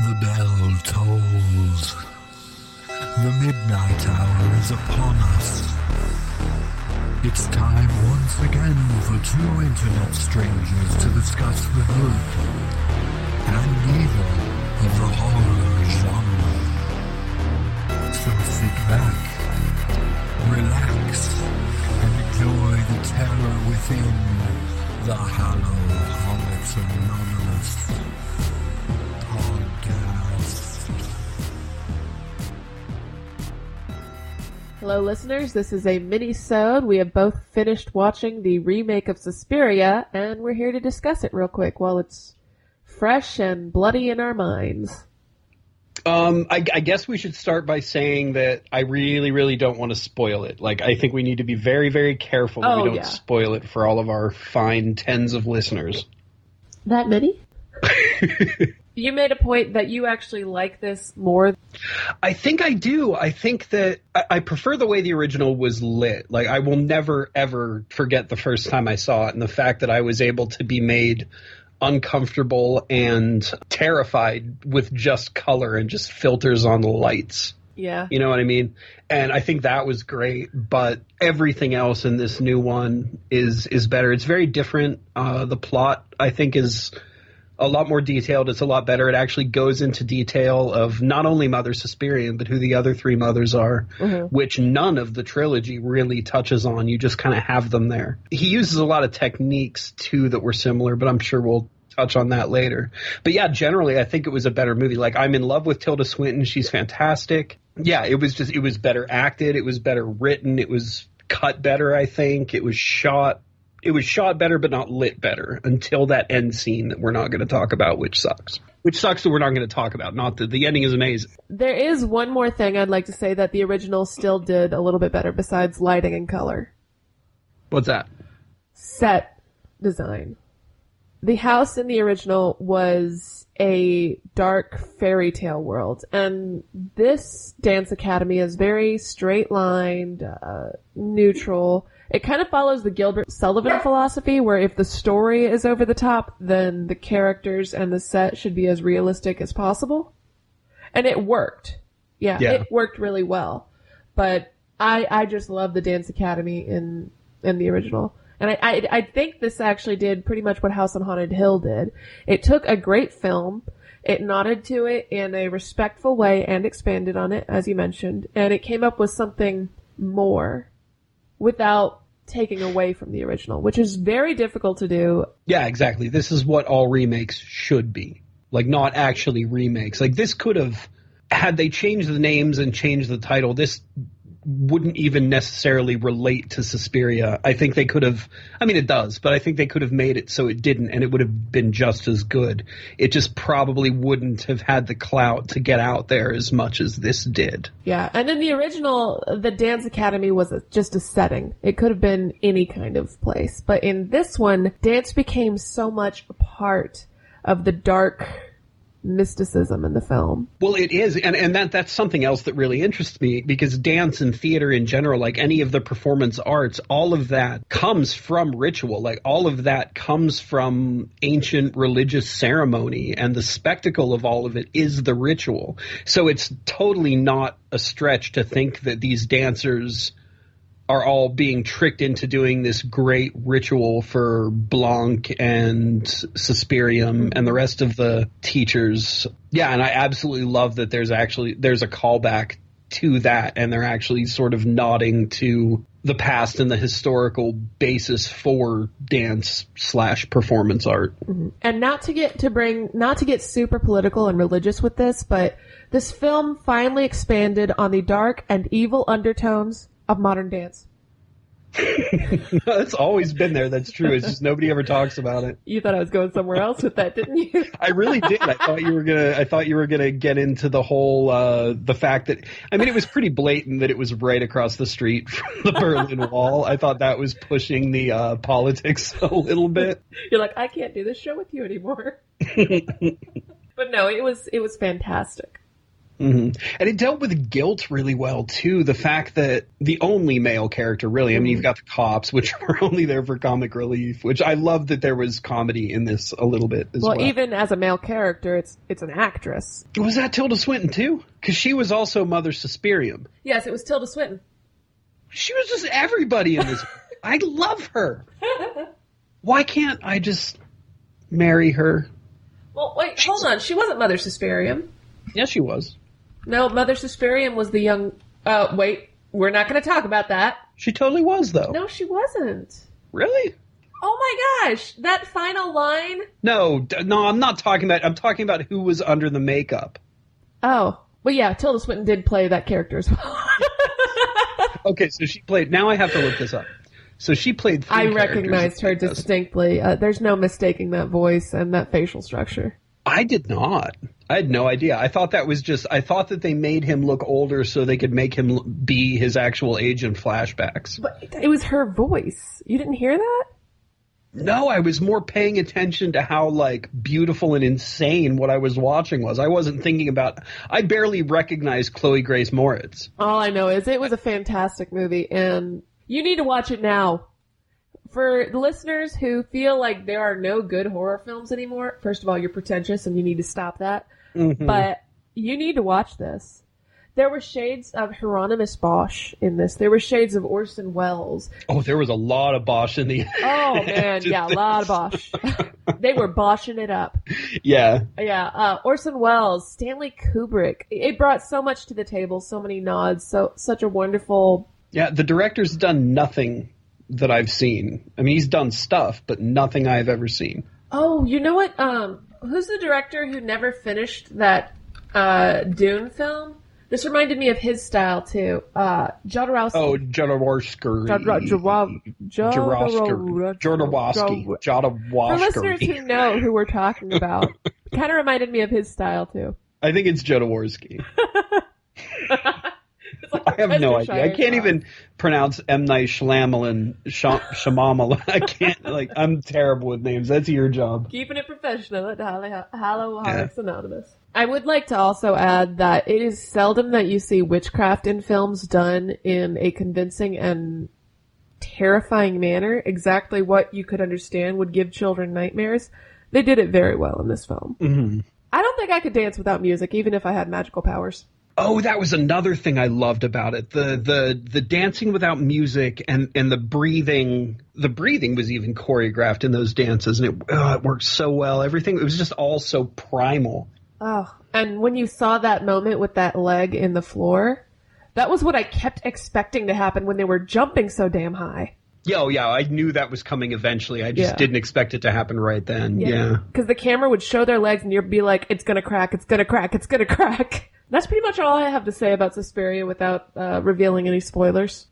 The bell tolls. The midnight hour is upon us. It's time once again for two internet strangers to discuss the good and evil of the horror genre. So sit back, relax, and enjoy the terror within the Hallow-Holics Anonymous podcast. Hello listeners, this is a mini-sode. We have both finished watching the remake of Suspiria, and we're here to discuss it real quick while it's fresh and bloody in our minds. I guess we should start by saying that I really don't want to spoil it. Like, I think we need to be very, very careful that we don't spoil it for all of our fine tens of listeners. That many? You made a point that you actually like this more. I think I do. I think that I prefer the way the original was lit. Like, I will never, ever forget the first time I saw it and the fact that I was able to be made uncomfortable and terrified with just color and just filters on the lights. Yeah. You know what I mean? And I think that was great, but everything else in this new one is better. It's very different. The plot, I think, is a lot more detailed. It's a lot better. It actually goes into detail of not only Mother Suspiria, but who the other three mothers are, which none of the trilogy really touches on. You just kind of have them there. He uses a lot of techniques, too, that were similar, but I'm sure we'll touch on that later. But yeah, generally, I think it was a better movie. Like, I'm in love with Tilda Swinton. She's fantastic. Yeah, it was better acted. It was better written. It was cut better, I think. It was shot better, but not lit better until that end scene that we're not going to talk about, which sucks. Which sucks that we're not going to talk about. Not that the ending is amazing. There is one more thing I'd like to say that the original still did a little bit better besides lighting and color. What's that? Set design. The house in the original was a dark fairy tale world, and this dance academy is very straight-lined, neutral. It kind of follows the Gilbert Sullivan philosophy, where if the story is over the top, then the characters and the set should be as realistic as possible. And it worked. Yeah. It worked really well. But I just love the dance academy in the original. And I think this actually did pretty much what House on Haunted Hill did. It took a great film, it nodded to it in a respectful way and expanded on it, as you mentioned, and it came up with something more without taking away from the original, which is very difficult to do. Yeah, exactly. This is what all remakes should be. Like, not actually remakes. Like, this could have, had they changed the names and changed the title, this wouldn't even necessarily relate to Suspiria. I think they could have, I mean, it does, but I think they could have made it so it didn't, and it would have been just as good. It just probably wouldn't have had the clout to get out there as much as this did. Yeah, and in the original, the Dance Academy was just a setting. It could have been any kind of place. But in this one, dance became so much a part of the dark mysticism in the film. Well, it is, and that's something else that really interests me, because dance and theater in general, like any of the performance arts, all of that comes from ritual. Like, all of that comes from ancient religious ceremony, and the spectacle of all of it is the ritual. So it's totally not a stretch to think that these dancers are all being tricked into doing this great ritual for Blanc and Suspirium and the rest of the teachers. Yeah, and I absolutely love that there's a callback to that, and they're actually sort of nodding to the past and the historical basis for dance/performance art. Mm-hmm. And not to get super political and religious with this, but this film finally expanded on the dark and evil undertones of modern dance. That's always been there. That's true. It's just nobody ever talks about it. You thought I was going somewhere else with that, didn't you? I really did. I thought you were gonna get into the whole the fact that, I mean, it was pretty blatant that it was right across the street from the Berlin Wall. I thought that was pushing the politics a little bit. You're like, I can't do this show with you anymore. But no, it was fantastic. Mm-hmm. And it dealt with guilt really well, too. The fact that the only male character, really, I mean, you've got the cops, which were only there for comic relief, which I love that there was comedy in this a little bit as well. Well, even as a male character, it's an actress. Was that Tilda Swinton, too? Because she was also Mother Suspirium. Yes, it was Tilda Swinton. She was just everybody in this. I love her. Why can't I just marry her? Well, wait, hold on. She wasn't Mother Suspirium. Yes, she was. No, Mother Suspirium was the young... wait, we're not going to talk about that. She totally was, though. No, she wasn't. Really? Oh my gosh, that final line? No, I'm not talking about... I'm talking about who was under the makeup. Oh, well, yeah, Tilda Swinton did play that character as well. Okay, so she played... Now I have to look this up. So she played three I characters recognized her like this. distinctly. There's no mistaking that voice and that facial structure. I did not. I had no idea. I thought that they made him look older so they could make him be his actual age in flashbacks. But it was her voice. You didn't hear that? No, I was more paying attention to how, like, beautiful and insane what I was watching was. I wasn't thinking about... I barely recognized Chloe Grace Moritz. All I know is it was a fantastic movie, and you need to watch it now. For the listeners who feel like there are no good horror films anymore, first of all, you're pretentious and you need to stop that. Mm-hmm. But you need to watch this. There were shades of Hieronymus Bosch in this. There were shades of Orson Welles. Oh, there was a lot of Bosch in the... Oh, man, yeah, a lot of Bosch. They were Bosching it up. Yeah. Yeah, Orson Welles, Stanley Kubrick. It brought so much to the table, so many nods, such a wonderful... Yeah, the director's done nothing that I've seen. I mean, he's done stuff, but nothing I've ever seen. Oh, you know what? Who's the director who never finished that Dune film? This reminded me of his style, too. Jodorowsky. Oh, Jodorowsky. Jodorowsky. For listeners who know who we're talking about, kind of reminded me of his style, too. I think it's Jodorowsky. I have no idea. I can't even pronounce M. Night Shyamalan. I can't, I'm terrible with names. That's your job. Keeping it professional at Hallow-Holics Anonymous. I would like to also add that it is seldom that you see witchcraft in films done in a convincing and terrifying manner. Exactly what you could understand would give children nightmares. They did it very well in this film. Mm-hmm. I don't think I could dance without music, even if I had magical powers. Oh, that was another thing I loved about it. The dancing without music and the breathing. The breathing was even choreographed in those dances, and it worked so well. Everything, it was just all so primal. Oh, and when you saw that moment with that leg in the floor, that was what I kept expecting to happen when they were jumping so damn high. Yeah, I knew that was coming eventually. I just didn't expect it to happen right then. Yeah. Because the camera would show their legs and you'd be like, it's gonna crack, it's gonna crack, it's gonna crack. That's pretty much all I have to say about Suspiria without revealing any spoilers.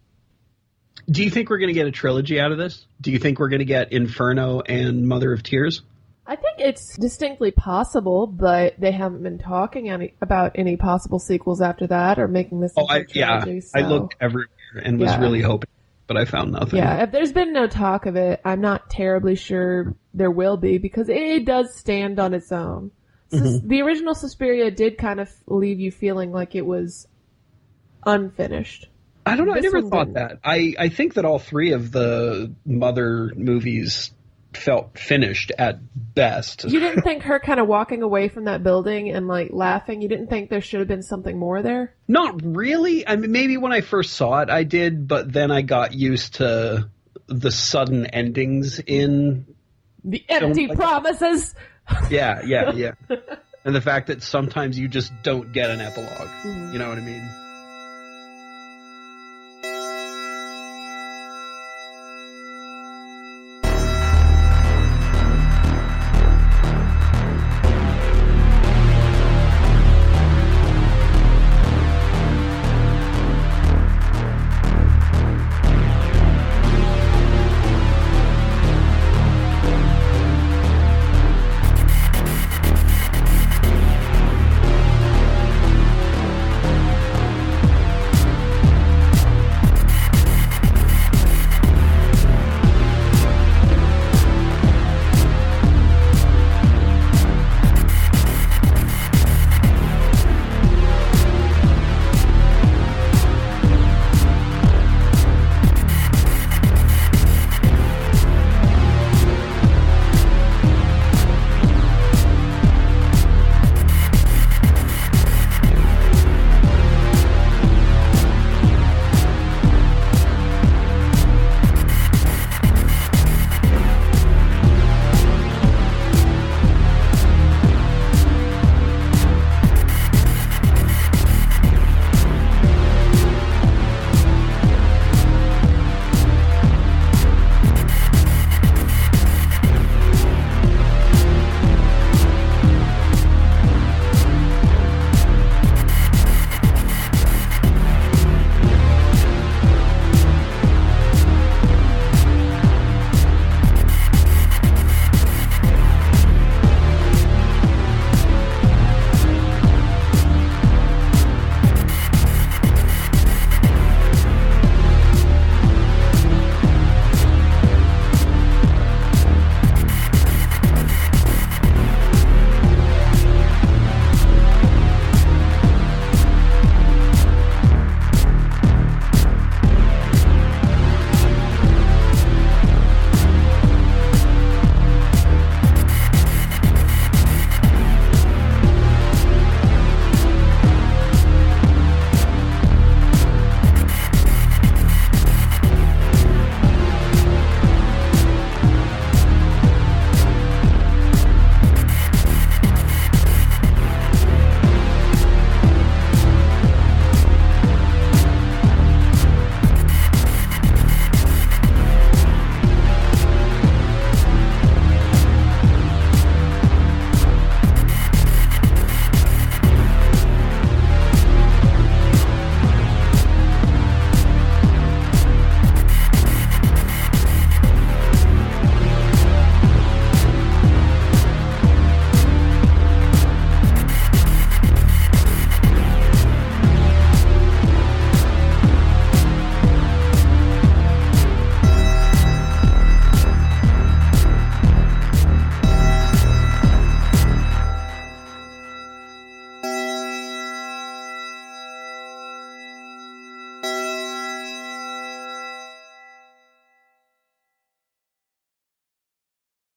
Do you think we're going to get a trilogy out of this? Do you think we're going to get Inferno and Mother of Tears? I think it's distinctly possible, but they haven't been talking about any possible sequels after that or making this into a trilogy. So. I looked everywhere and was really hoping, but I found nothing. Yeah, if there's been no talk of it, I'm not terribly sure there will be because it does stand on its own. The original Suspiria did kind of leave you feeling like it was unfinished. I don't know. I never thought that. I think that all three of the Mother movies felt finished at best. You didn't think her kind of walking away from that building and laughing, you didn't think there should have been something more there? Not really. I mean, maybe when I first saw it I did, but then I got used to the sudden endings in... The empty promises! Yeah. And the fact that sometimes you just don't get an epilogue. You know what I mean?